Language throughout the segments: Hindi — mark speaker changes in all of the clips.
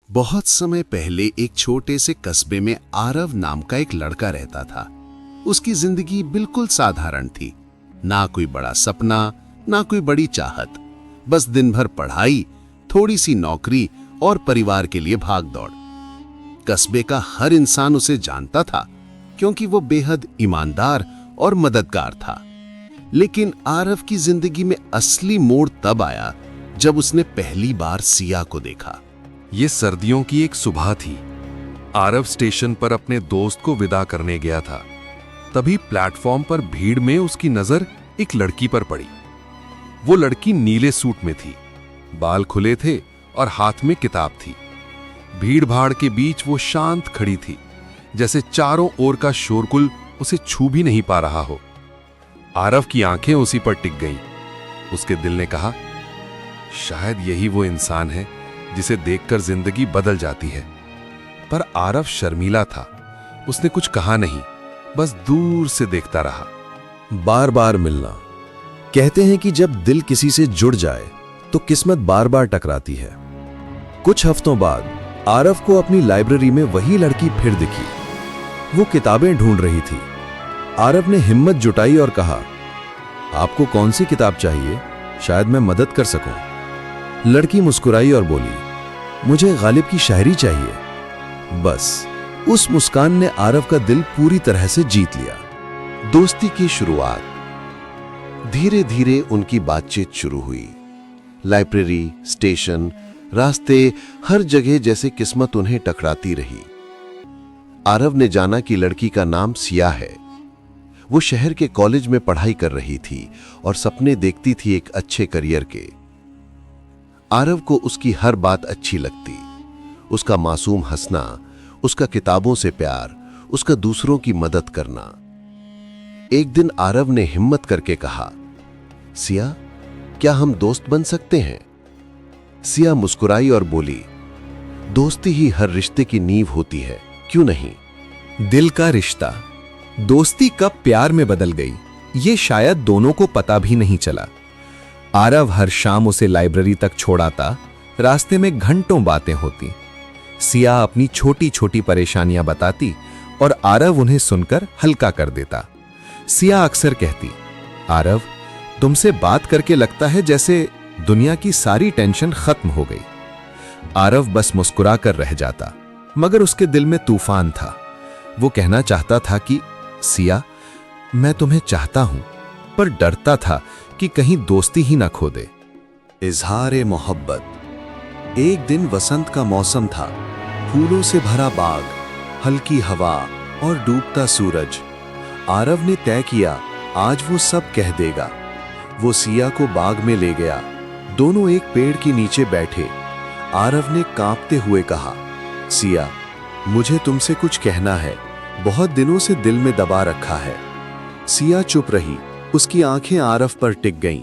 Speaker 1: बहुत समय पहले एक छोटे से कस्बे में आरव नाम का एक लड़का रहता था। उसकी जिंदगी बिल्कुल साधारण थी। ना कोई बड़ा सपना, ना कोई बड़ी चाहत, बस दिन भर पढ़ाई, थोड़ी सी नौकरी और परिवार के लिए भाग दौड़। कस्बे का हर इंसान उसे जानता था क्योंकि वो बेहद ईमानदार और मददगार था। लेकिन आरव की जिंदगी में असली मोड़ तब आया जब उसने पहली बार सिया को देखा।
Speaker 2: ये सर्दियों की एक सुबह थी। आरव स्टेशन पर अपने दोस्त को विदा करने गया था। तभी प्लेटफॉर्म पर भीड़ में उसकी नजर एक लड़की पर पड़ी। वो लड़की नीले सूट में थी, बाल खुले थे और हाथ में किताब थी। भीड़ भाड़ के बीच वो शांत खड़ी थी, जैसे चारों ओर का शोरगुल उसे छू भी नहीं पा रहा हो। आरव की आंखें उसी पर टिक गईं। उसके दिल ने कहा, शायद यही वो इंसान है जिसे देखकर जिंदगी बदल जाती है। पर आरव शर्मीला था। उसने कुछ कहा नहीं, बस दूर से देखता रहा।
Speaker 3: बार बार मिलना। कहते हैं कि जब दिल किसी से जुड़ जाए तो किस्मत बार बार टकराती है। कुछ हफ्तों बाद आरव को अपनी लाइब्रेरी में वही लड़की फिर दिखी। वो किताबें ढूंढ रही थी। आरव ने हिम्मत जुटाई और कहा, आपको कौन सी किताब चाहिए? शायद मैं मदद कर सकूं। लड़की मुस्कुराई और बोली, मुझे गालिब की शायरी चाहिए। बस उस मुस्कान ने आरव का दिल पूरी तरह से जीत लिया।
Speaker 1: दोस्ती की शुरुआत। धीरे धीरे उनकी बातचीत शुरू हुई। लाइब्रेरी, स्टेशन, रास्ते, हर जगह जैसे किस्मत उन्हें टकराती रही। आरव ने जाना कि लड़की का नाम सिया है। वो शहर के कॉलेज में पढ़ाई कर रही थी और सपने देखती थी एक अच्छे करियर के। आरव को उसकी हर बात अच्छी लगती। उसका मासूम हंसना, उसका किताबों से प्यार, उसका दूसरों की मदद करना। एक दिन आरव ने हिम्मत करके कहा, सिया, क्या हम दोस्त बन सकते हैं? सिया मुस्कुराई और बोली, दोस्ती ही हर रिश्ते की नींव होती है, क्यों नहीं?
Speaker 4: दिल का रिश्ता। दोस्ती कब प्यार में बदल गई, ये शायद दोनों को पता भी नहीं चला। आरव हर शाम उसे लाइब्रेरी तक छोड़ाता। रास्ते में घंटों बातें होती। सिया अपनी छोटी छोटी परेशानियां बताती और आरव उन्हें सुनकर हल्का कर देता। सिया अक्सर कहती, आरव, तुमसे बात करके लगता है जैसे दुनिया की सारी टेंशन खत्म हो गई। आरव बस मुस्कुरा कर रह जाता, मगर उसके दिल में तूफान था। वो कहना चाहता था कि सिया, मैं तुम्हें चाहता हूं, पर डरता था कि कहीं दोस्ती ही ना खो दे।
Speaker 3: इजहार मोहब्बत। एक दिन वसंत का मौसम था। फूलों से भरा बाग, हल्की हवा और डूबता सूरज। आरव ने तय किया, आज वो सब कह देगा। वो सिया को बाग में ले गया। दोनों एक पेड़ के नीचे बैठे। आरव ने कांपते हुए कहा, सिया, मुझे तुमसे कुछ कहना है, बहुत दिनों से दिल में दबा रखा है। सिया चुप रही। उसकी आंखें आरव पर टिक गईं।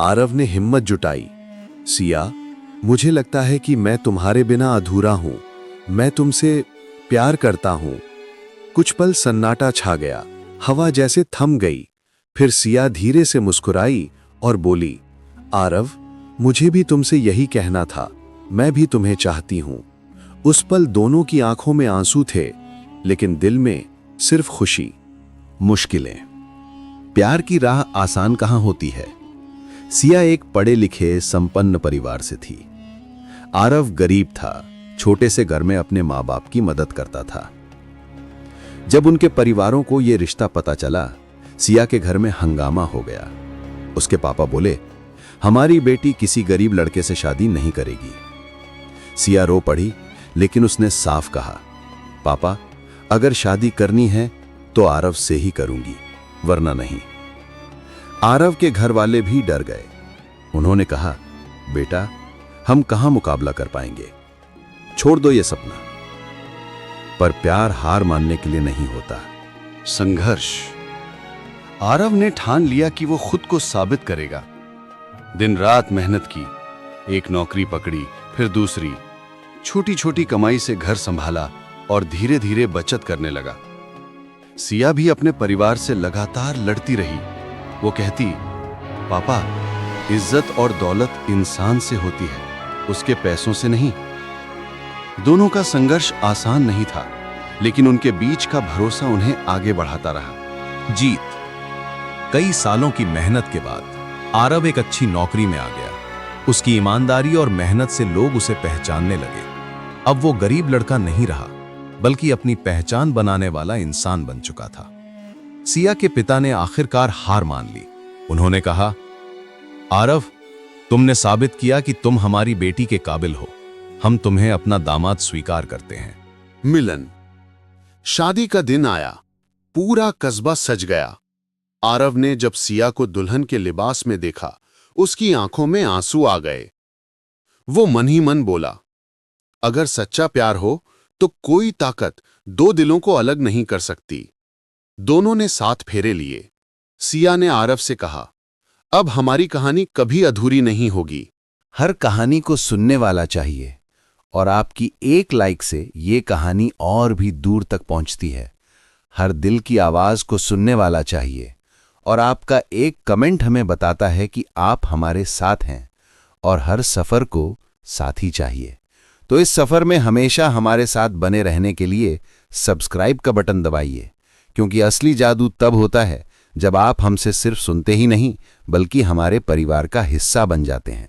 Speaker 3: आरव ने हिम्मत जुटाई, सिया, मुझे लगता है कि मैं तुम्हारे बिना अधूरा हूं। मैं तुमसे प्यार करता हूं। कुछ पल सन्नाटा छा गया। हवा जैसे थम गई। फिर सिया धीरे से मुस्कुराई और बोली, आरव, मुझे भी तुमसे यही कहना था। मैं भी तुम्हें चाहती हूं। उस पल दोनों की आंखों में आंसू थे, लेकिन दिल में सिर्फ खुशी।
Speaker 1: मुश्किलें। प्यार की राह आसान कहां होती है। सिया एक पढ़े लिखे संपन्न परिवार से थी। आरव गरीब था। छोटे से घर में अपने माँ बाप की मदद करता था। जब उनके परिवारों को यह रिश्ता पता चला, सिया के घर में हंगामा हो गया। उसके पापा बोले, हमारी बेटी किसी गरीब लड़के से शादी नहीं करेगी। सिया रो पड़ी, लेकिन उसने साफ कहा, पापा, अगर शादी करनी है तो आरव से ही करूंगी, वरना नहीं। आरव के घर वाले भी डर गए। उन्होंने कहा, बेटा, हम कहां मुकाबला कर पाएंगे, छोड़ दो ये सपना। पर प्यार हार मानने के लिए नहीं होता। संघर्ष। आरव ने ठान लिया कि वो खुद को साबित करेगा। दिन रात मेहनत की। एक नौकरी पकड़ी, फिर दूसरी। छोटी छोटी कमाई से घर संभाला और धीरे धीरे बचत करने लगा। सिया भी अपने परिवार से लगातार लड़ती रही। वो कहती, पापा, इज्जत और दौलत इंसान से होती है, उसके पैसों से नहीं। दोनों का संघर्ष आसान नहीं था, लेकिन उनके बीच का भरोसा उन्हें आगे बढ़ाता रहा।
Speaker 3: जीत। कई सालों की मेहनत के बाद आरव एक अच्छी नौकरी में आ गया। उसकी ईमानदारी और मेहनत से लोग उसे पहचानने लगे। अब वो गरीब लड़का नहीं रहा, बल्कि अपनी पहचान बनाने वाला इंसान बन चुका था। सिया के पिता ने आखिरकार हार मान ली। उन्होंने कहा, आरव, तुमने साबित किया कि तुम हमारी बेटी के काबिल हो। हम तुम्हें अपना दामाद स्वीकार करते हैं।
Speaker 1: मिलन। शादी का दिन आया। पूरा कस्बा सज गया। आरव ने जब सिया को दुल्हन के लिबास में देखा, उसकी आंखों में आंसू आ गए। वो मन ही मन बोला, अगर सच्चा प्यार हो तो कोई ताकत दो दिलों को अलग नहीं कर सकती। दोनों ने 7 फेरे लिए। सिया ने आरव से कहा, अब हमारी कहानी कभी अधूरी नहीं होगी।
Speaker 3: हर कहानी को सुनने वाला चाहिए, और आपकी एक लाइक से ये कहानी और भी दूर तक पहुंचती है। हर दिल की आवाज को सुनने वाला चाहिए, और आपका एक कमेंट हमें बताता है कि आप हमारे साथ हैं, और हर सफर को साथी चाहिए। तो इस सफर में हमेशा हमारे साथ बने रहने के लिए सब्सक्राइब का बटन दबाइए, क्योंकि असली जादू तब होता है जब आप हमसे सिर्फ सुनते ही नहीं, बल्कि हमारे परिवार का हिस्सा बन जाते हैं।